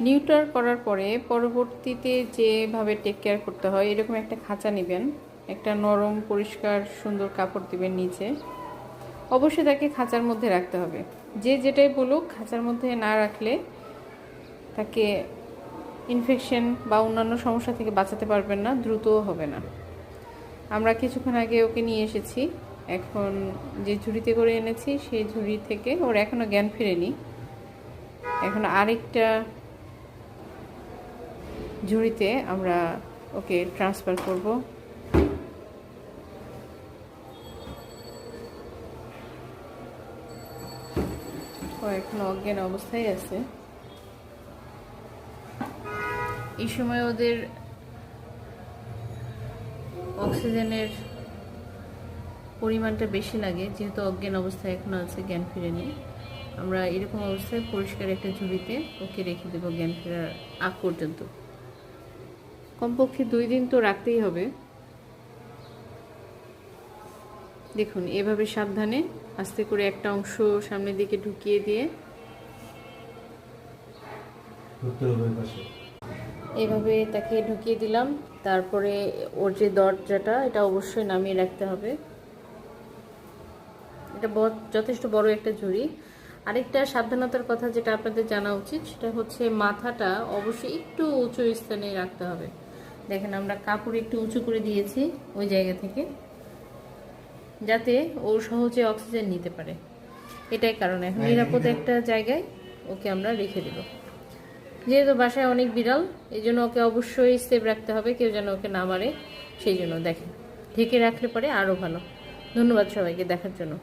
Neuter করার পরে পরবর্তীতে যেভাবে টেক কেয়ার করতে হয় এরকম একটা খাঁচা নেবেন, একটা নরম পরিষ্কার সুন্দর কাপড় দিবেন নিচে। অবশ্যই তাকে খাঁচার মধ্যে রাখতে হবে। যে যেটাই বলুক, খাঁচার মধ্যে না রাখলে তাকে ইনফেকশন বা অন্যান্য সমস্যা থেকে বাঁচাতে পারবেন না, দ্রুতও হবে না। আমরা কিছুক্ষণ আগে ওকে নিয়ে এসেছি, এখন যে ঝুড়িতে করে এনেছি সেই ঝুড়ি থেকে ওর এখনও জ্ঞান ফিরেনি। এখন আরেকটা ঝুড়িতে আমরা ওকে ট্রান্সফার করব। ও এখন অজ্ঞান অবস্থায় আছে। এই সময় ওদের অক্সিজেনের পরিমাণটা বেশি লাগে, যেহেতু অজ্ঞান অবস্থায় এখনো আছে, জ্ঞান ফিরেনি। আমরা এরকম অবস্থায় পরিষ্কার একটা ঝুড়িতে ওকে রেখে দেবো জ্ঞান ফেরার আগ পর্যন্ত। কমপক্ষে 2 দিন তো রাখতেই হবে। দেখুন, এভাবে সাবধানে আস্তে করে একটা অংশ সামনের দিকে ঢুকিয়ে দিয়ে এভাবে তাকে ঢুকিয়ে দিলাম। তারপরে ওর যে দরজাটা, এটা অবশ্যই নামিয়ে রাখতে হবে। এটা যথেষ্ট বড় একটা ঝুড়ি। আরেকটা সাবধানতার কথা যেটা আপনাদের জানা উচিত, সেটা হচ্ছে মাথাটা অবশ্যই একটু উঁচু স্থানে রাখতে হবে। দেখেন, আমরা কাপড় একটু উঁচু করে দিয়েছি ওই জায়গা থেকে, যাতে ও সহজে অক্সিজেন নিতে পারে। এটাই কারণ। এখন নিরাপদ একটা জায়গায় ওকে আমরা রেখে দেব। যেহেতু বাসায় অনেক বিড়াল, এই জন্য ওকে অবশ্যই সেফ রাখতে হবে, কেউ যেন ওকে না মারে। সেই জন্য দেখেন, ঢেকে রাখলে পরে আরও ভালো। ধন্যবাদ সবাইকে দেখার জন্য।